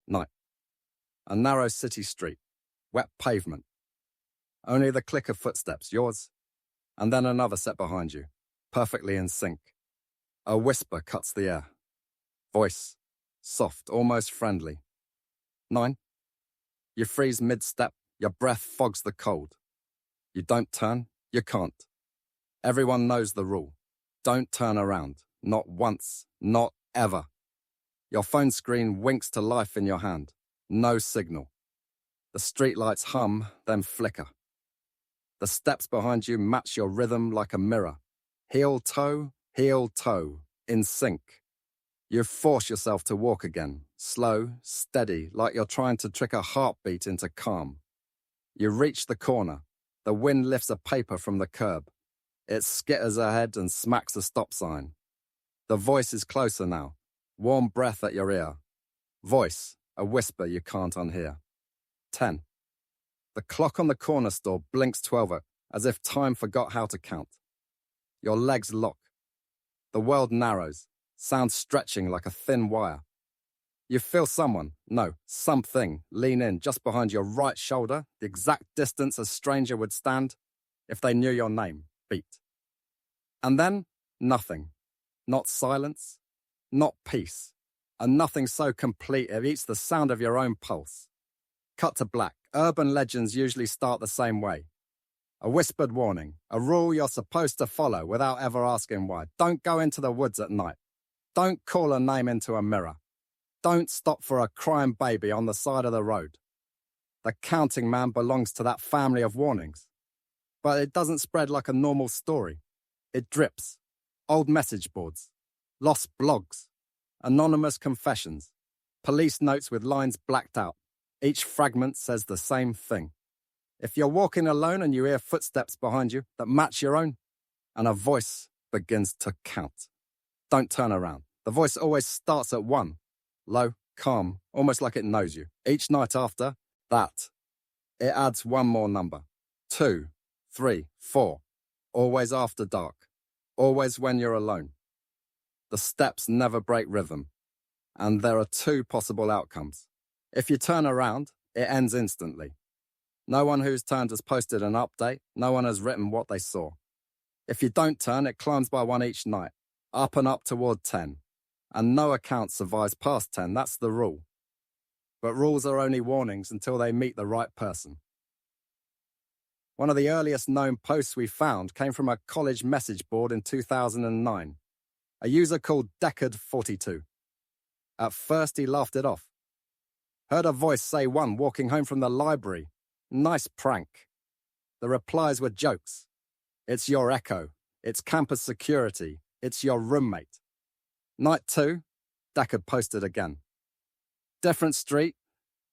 Night. A narrow city street. Wet pavement. Only the click of footsteps, yours, and then another set behind you, perfectly in sync. A whisper cuts the air. Voice, soft, almost friendly. 9. You freeze mid-step, your breath fogs the cold. You don't turn, you can't. Everyone knows the rule. Don't turn around. Not once, not ever. Your phone screen winks to life in your hand. No signal. The streetlights hum, then flicker. The steps behind you match your rhythm like a mirror. Heel, toe, in sync. You force yourself to walk again, slow, steady, like you're trying to trick a heartbeat into calm. You reach the corner. The wind lifts a paper from the curb. It skitters ahead and smacks the stop sign. The voice is closer now. Warm breath at your ear. Voice, a whisper you can't unhear. 10. The clock on the corner store blinks 12 as if time forgot how to count. Your legs lock. The world narrows, sound stretching like a thin wire. You feel someone, no, something, lean in just behind your right shoulder, the exact distance a stranger would stand if they knew your name, beat. And then, nothing. Not silence, not peace, and nothing so complete it eats the sound of your own pulse. Cut to black. Urban legends usually start the same way. A whispered warning, a rule you're supposed to follow without ever asking why. Don't go into the woods at night. Don't call a name into a mirror. Don't stop for a crying baby on the side of the road. The counting man belongs to that family of warnings. But it doesn't spread like a normal story. It drips. Old message boards. Lost blogs. Anonymous confessions. Police notes with lines blacked out. Each fragment says the same thing. If you're walking alone and you hear footsteps behind you that match your own, and a voice begins to count, don't turn around. The voice always starts at 1. Low, calm, almost like it knows you. Each night after that, it adds one more number. 2, 3, 4. Always after dark. Always when you're alone. The steps never break rhythm. And there are 2 possible outcomes. If you turn around, it ends instantly. No one who's turned has posted an update. No one has written what they saw. If you don't turn, it climbs by 1 each night, up and up toward 10. And no account survives past 10. That's the rule. But rules are only warnings until they meet the right person. One of the earliest known posts we found came from a college message board in 2009. A user called Deckard42. At first, he laughed it off. Heard a voice say 1 walking home from the library. Nice prank. The replies were jokes. It's your echo. It's campus security. It's your roommate. Night 2, Deckard posted again. Different street,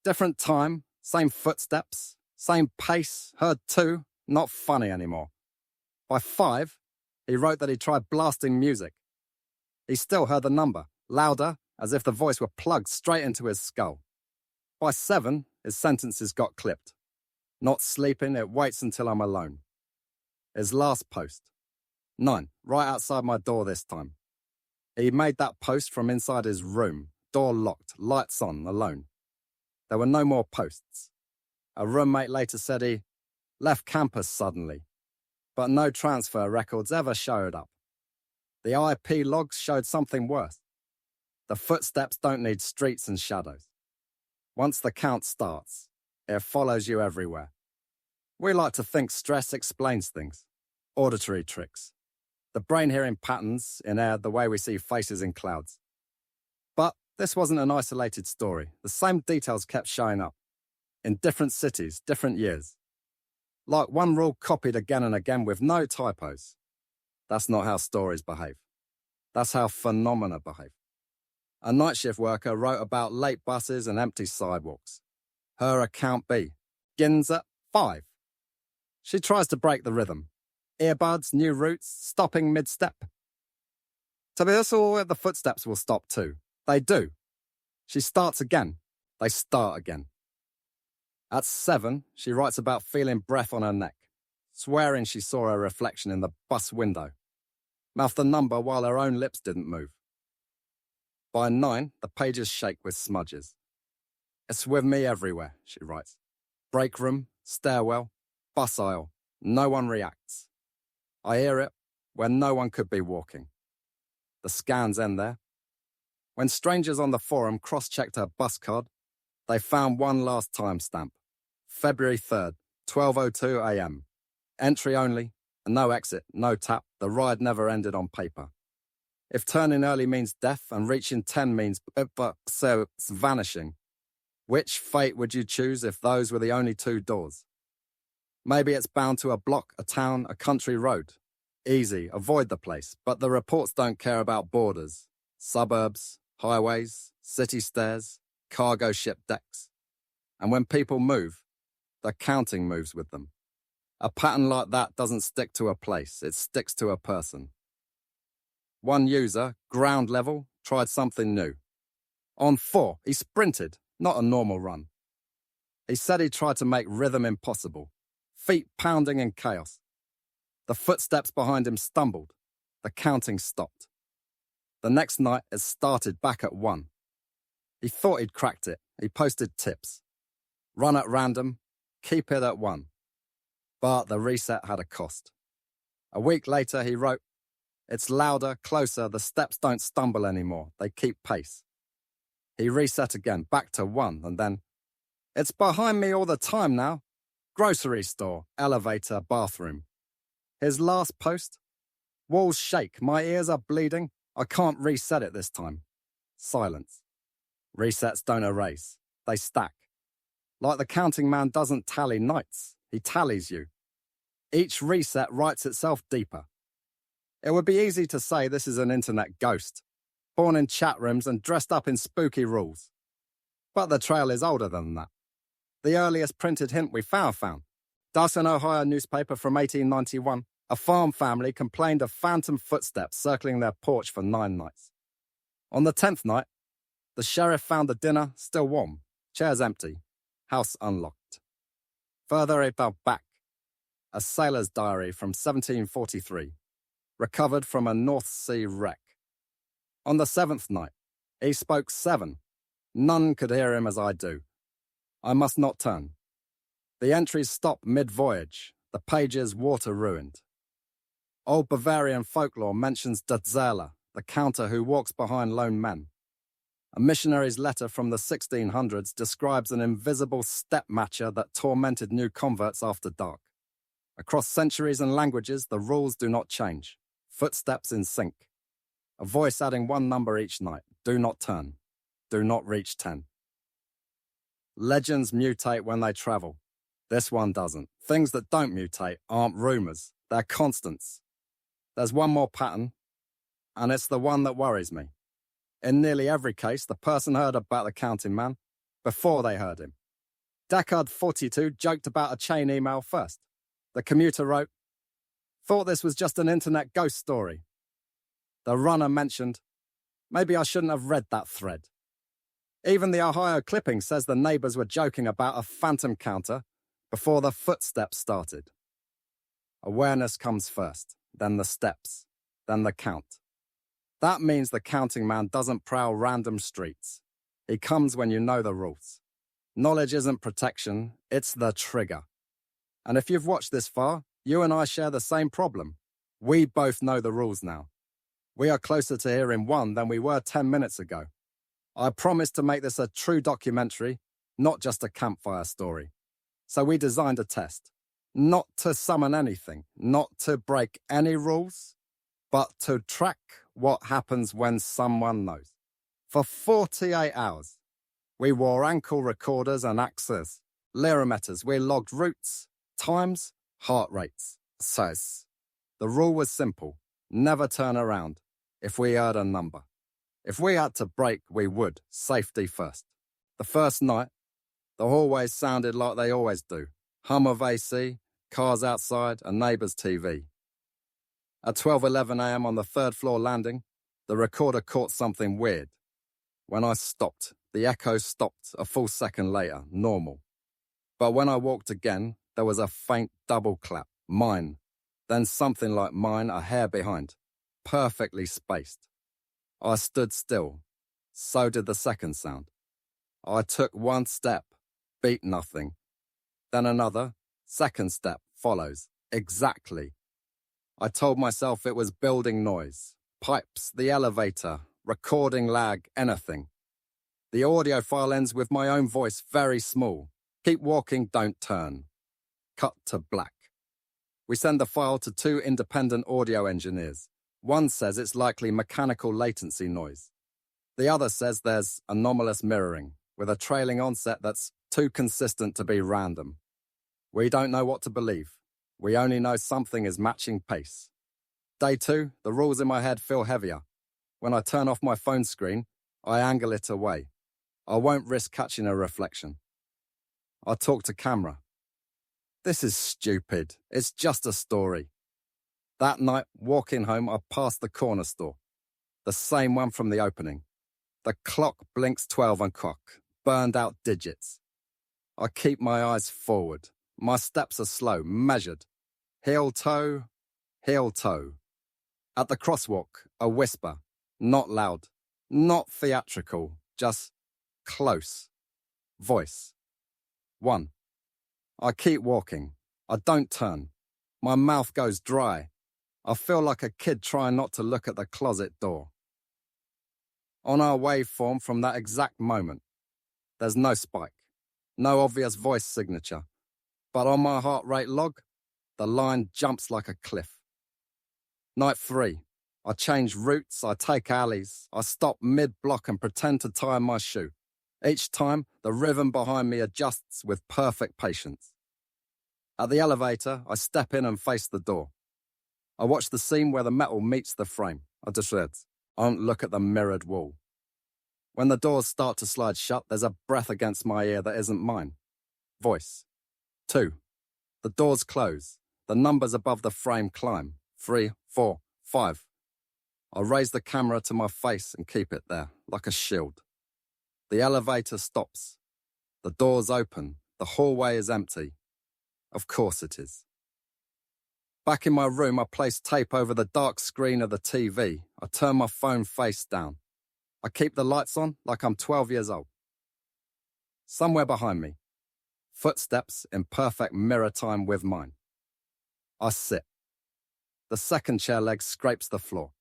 different time, same footsteps, same pace, heard 2, not funny anymore. By 5, he wrote that he tried blasting music. He still heard the number, louder, as if the voice were plugged straight into his skull. By 7, his sentences got clipped. Not sleeping, it waits until I'm alone. His last post. 9, right outside my door this time. He made that post from inside his room, door locked, lights on, alone. There were no more posts. A roommate later said he left campus suddenly, but no transfer records ever showed up. The IP logs showed something worse. The footsteps don't need streets and shadows. Once the count starts, it follows you everywhere. We like to think stress explains things. Auditory tricks. The brain hearing patterns in air the way we see faces in clouds. But this wasn't an isolated story. The same details kept showing up. In different cities, different years. Like one rule copied again and again with no typos. That's not how stories behave. That's how phenomena behave. A night shift worker wrote about late buses and empty sidewalks. Her account B begins at 5. She tries to break the rhythm. Earbuds, new routes, stopping mid-step. To be honest, the footsteps will stop too. They do. She starts again. They start again. At 7, she writes about feeling breath on her neck, swearing she saw her reflection in the bus window. Mouthed the number while her own lips didn't move. By 9, the pages shake with smudges. It's with me everywhere, she writes. Break room, stairwell, bus aisle. No one reacts. I hear it when no one could be walking. The scans end there. When strangers on the forum cross-checked her bus card, they found one last timestamp. February 3rd, 12:02 a.m. Entry only, no exit, no tap. The ride never ended on paper. If turning early means death and reaching 10 means so it's vanishing, which fate would you choose if those were the only two doors? Maybe it's bound to a block, a town, a country road. Easy, avoid the place, but the reports don't care about borders, suburbs, highways, city stairs, cargo ship decks. And when people move, the counting moves with them. A pattern like that doesn't stick to a place, it sticks to a person. One user, ground level, tried something new. On 4, he sprinted, not a normal run. He said he tried to make rhythm impossible, feet pounding in chaos. The footsteps behind him stumbled. The counting stopped. The next night, it started back at 1. He thought he'd cracked it. He posted tips. Run at random, keep it at 1. But the reset had a cost. A week later, he wrote, "It's louder, closer, the steps don't stumble anymore, they keep pace." He reset again, back to 1, and then, "It's behind me all the time now. Grocery store, elevator, bathroom." His last post, "Walls shake, my ears are bleeding, I can't reset it this time." Silence. Resets don't erase, they stack. Like the counting man doesn't tally nights, he tallies you. Each reset writes itself deeper. It would be easy to say this is an internet ghost, born in chat rooms and dressed up in spooky rules. But the trail is older than that. The earliest printed hint we found. Dawson, Ohio newspaper from 1891. A farm family complained of phantom footsteps circling their porch for 9 nights. On the 10th night, the sheriff found the dinner still warm, chairs empty, house unlocked. Further he fell back. A sailor's diary from 1743, recovered from a North Sea wreck. On the 7th night, he spoke 7. None could hear him as I do. I must not turn. The entries stop mid-voyage, the pages water-ruined. Old Bavarian folklore mentions Dadzela, the counter who walks behind lone men. A missionary's letter from the 1600s describes an invisible step-matcher that tormented new converts after dark. Across centuries and languages, the rules do not change. Footsteps in sync. A voice adding 1 number each night. Do not turn. Do not reach 10. Legends mutate when they travel. This one doesn't. Things that don't mutate aren't rumors. They're constants. There's one more pattern, and it's the one that worries me. In nearly every case, the person heard about the counting man before they heard him. Deckard 42 joked about a chain email first. The commuter wrote, "Thought this was just an internet ghost story." The runner mentioned, "Maybe I shouldn't have read that thread." Even the Ohio clipping says the neighbors were joking about a phantom counter before the footsteps started. Awareness comes first, then the steps, then the count. That means the counting man doesn't prowl random streets. He comes when you know the rules. Knowledge isn't protection, it's the trigger. And if you've watched this far, you and I share the same problem. We both know the rules now. We are closer to hearing 1 than we were 10 minutes ago. I promised to make this a true documentary, not just a campfire story. So we designed a test. Not to summon anything, not to break any rules, but to track what happens when someone knows. For 48 hours, we wore ankle recorders and axes, lyrometers. We logged routes, times, heart rates. Says. The rule was simple. Never turn around if we heard a number. If we had to brake, we would. Safety first. The first night, the hallways sounded like they always do. Hum of AC, cars outside, a neighbour's TV. At 12:11 a.m. on the 3rd floor landing, the recorder caught something weird. When I stopped, the echo stopped a full second later, normal. But when I walked again, there was a faint double clap, mine, then something like mine a hair behind, perfectly spaced. I stood still. So did the second sound. I took one step, beat nothing. Then another, second step follows, exactly. I told myself it was building noise, pipes, the elevator, recording lag, anything. The audio file ends with my own voice, very small. Keep walking, don't turn. Cut to black. We send the file to 2 independent audio engineers. One says it's likely mechanical latency noise. The other says there's anomalous mirroring, with a trailing onset that's too consistent to be random. We don't know what to believe. We only know something is matching pace. Day 2, the rules in my head feel heavier. When I turn off my phone screen, I angle it away. I won't risk catching a reflection. I talk to camera. This is stupid. It's just a story. That night, walking home, I passed the corner store. The same one from the opening. The clock blinks 12 o'clock, burned out digits. I keep my eyes forward. My steps are slow, measured. Heel toe, heel toe. At the crosswalk, a whisper. Not loud, not theatrical, just close. Voice. 1. I keep walking. I don't turn. My mouth goes dry. I feel like a kid trying not to look at the closet door. On our waveform from that exact moment, there's no spike, no obvious voice signature. But on my heart rate log, the line jumps like a cliff. Night 3. I change routes, I take alleys, I stop mid-block and pretend to tie my shoe. Each time, the rhythm behind me adjusts with perfect patience. At the elevator, I step in and face the door. I watch the scene where the metal meets the frame. I shreds. I don't look at the mirrored wall. When the doors start to slide shut, there's a breath against my ear that isn't mine. Voice. 2. The doors close. The numbers above the frame climb. 3, 4, 5. I raise the camera to my face and keep it there, like a shield. The elevator stops. The doors open. The hallway is empty. Of course it is. Back in my room, I place tape over the dark screen of the TV. I turn my phone face down. I keep the lights on like I'm 12 years old. Somewhere behind me, footsteps in perfect mirror time with mine. I sit. The second chair leg scrapes the floor,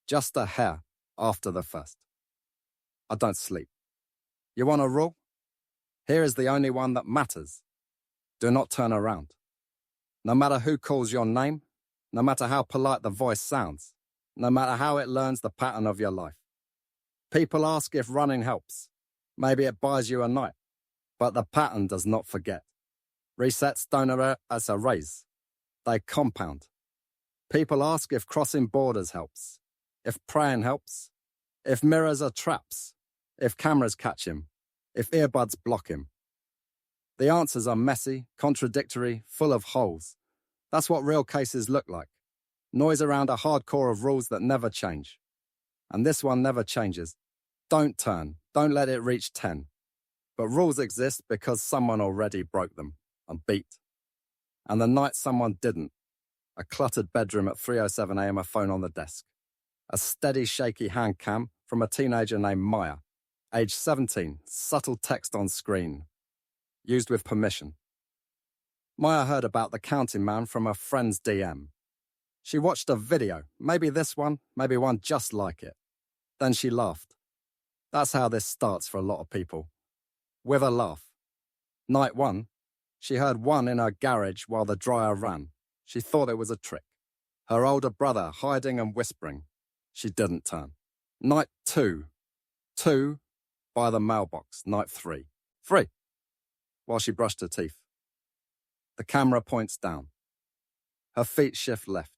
just a hair after the first. I don't sleep. You want a rule? Here is the only one that matters. Do not turn around. No matter who calls your name, no matter how polite the voice sounds, no matter how it learns the pattern of your life. People ask if running helps. Maybe it buys you a night, but the pattern does not forget. Resets don't erase. They compound. People ask if crossing borders helps, if praying helps, if mirrors are traps, if cameras catch him, if earbuds block him. The answers are messy, contradictory, full of holes. That's what real cases look like. Noise around a hard core of rules that never change. And this one never changes. Don't turn. Don't let it reach 10. But rules exist because someone already broke them and beat. And the night someone didn't. A cluttered bedroom at 3:07 a.m. a phone on the desk. A steady, shaky hand cam from a teenager named Maya. Age 17, subtle text on screen. Used with permission. Maya heard about the counting man from a friend's DM. She watched a video, maybe this one, maybe one just like it. Then she laughed. That's how this starts for a lot of people. With a laugh. Night 1, she heard 1 in her garage while the dryer ran. She thought it was a trick. Her older brother hiding and whispering. She didn't turn. Night 2. 2 by the mailbox. Night 3. 3. While she brushed her teeth. The camera points down. Her feet shift left.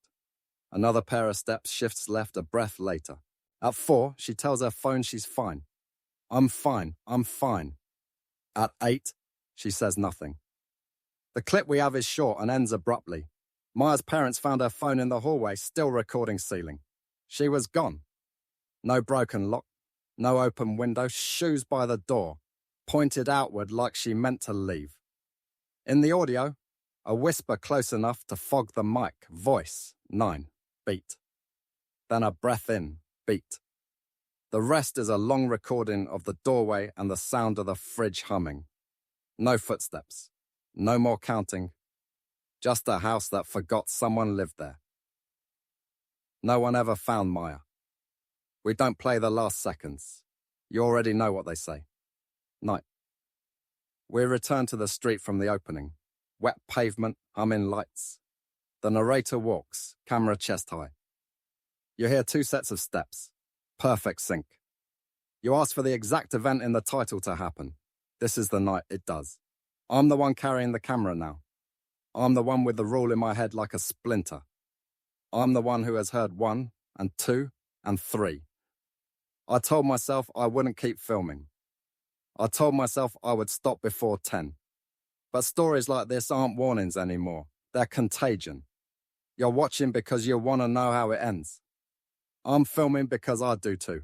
Another pair of steps shifts left a breath later. At 4, she tells her phone she's fine. I'm fine, I'm fine. At 8, she says nothing. The clip we have is short and ends abruptly. Maya's parents found her phone in the hallway, still recording ceiling. She was gone. No broken lock, no open window, shoes by the door, pointed outward like she meant to leave. In the audio, a whisper close enough to fog the mic, voice, 9, beat. Then a breath in, beat. The rest is a long recording of the doorway and the sound of the fridge humming. No footsteps. No more counting. Just a house that forgot someone lived there. No one ever found Maya. We don't play the last seconds. You already know what they say. Night. We return to the street from the opening. Wet pavement, humming lights. The narrator walks, camera chest high. You hear 2 sets of steps. Perfect sync. You ask for the exact event in the title to happen. This is the night it does. I'm the one carrying the camera now. I'm the one with the rule in my head like a splinter. I'm the one who has heard 1 and 2 and 3. I told myself I wouldn't keep filming. I told myself I would stop before 10. But stories like this aren't warnings anymore. They're contagion. You're watching because you want to know how it ends. I'm filming because I do too.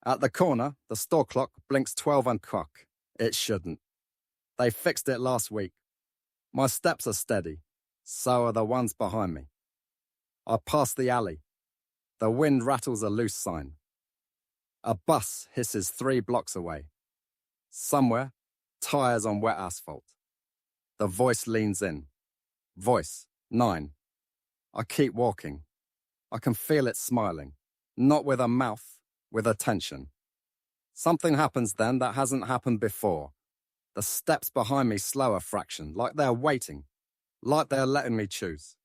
At the corner, the store clock blinks 12 and clock. It shouldn't. They fixed it last week. My steps are steady. So are the ones behind me. I pass the alley. The wind rattles a loose sign. A bus hisses 3 blocks away. Somewhere, tires on wet asphalt. The voice leans in. Voice, 9. I keep walking. I can feel it smiling. Not with a mouth, with attention. Something happens then that hasn't happened before. The steps behind me slow a fraction, like they're waiting, like they're letting me choose.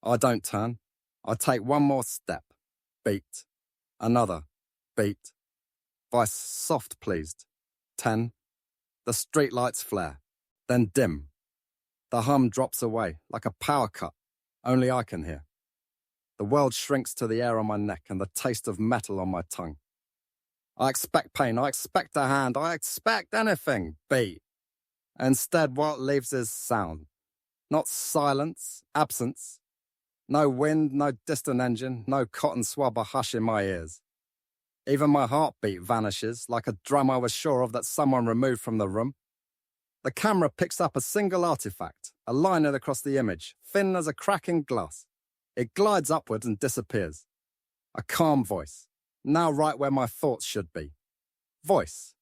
I don't turn. I take 1 more step. Beat. Another. Beat. Voice soft pleased. 10. The streetlights flare, then dim. The hum drops away like a power cut, only I can hear. The world shrinks to the air on my neck and the taste of metal on my tongue. I expect pain, I expect a hand, I expect anything, beat. Instead, what leaves is sound. Not silence, absence. No wind, no distant engine, no cotton swab or hush in my ears. Even my heartbeat vanishes like a drum I was sure of that someone removed from the room. The camera picks up a single artifact, a line across the image, thin as a crack in glass. It glides upward and disappears. A calm voice, now right where my thoughts should be. Voice.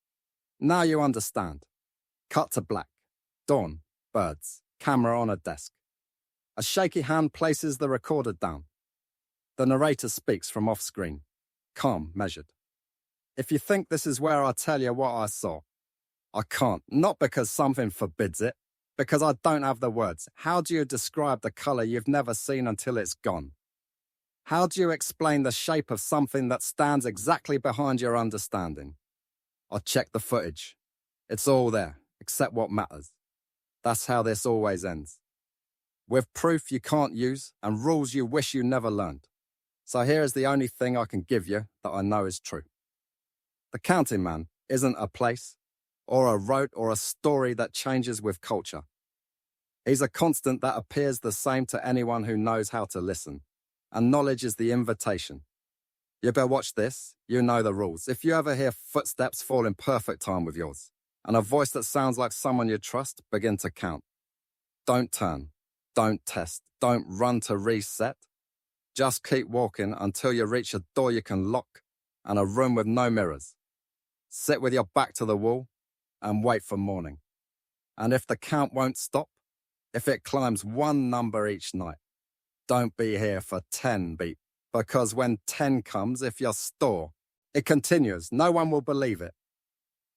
Now you understand. Cut to black. Dawn. Birds. Camera on a desk. A shaky hand places the recorder down. The narrator speaks from off-screen. Calm, measured. If you think this is where I tell you what I saw, I can't. Not because something forbids it, because I don't have the words. How do you describe the color you've never seen until it's gone? How do you explain the shape of something that stands exactly behind your understanding? I check the footage. It's all there, except what matters. That's how this always ends. With proof you can't use and rules you wish you never learned. So here is the only thing I can give you that I know is true. The Counting Man isn't a place, or a road, or a story that changes with culture. He's a constant that appears the same to anyone who knows how to listen, and knowledge is the invitation. You better watch this, you know the rules. If you ever hear footsteps fall in perfect time with yours, and a voice that sounds like someone you trust, begin to count. Don't turn, don't test, don't run to reset. Just keep walking until you reach a door you can lock and a room with no mirrors. Sit with your back to the wall and wait for morning. And if the count won't stop, if it climbs 1 number each night, don't be here for 10 beat, because when 10 comes, if your store, it continues, no one will believe it.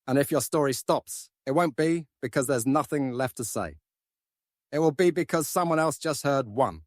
And if your story stops, it won't be because there's nothing left to say. It will be because someone else just heard 1.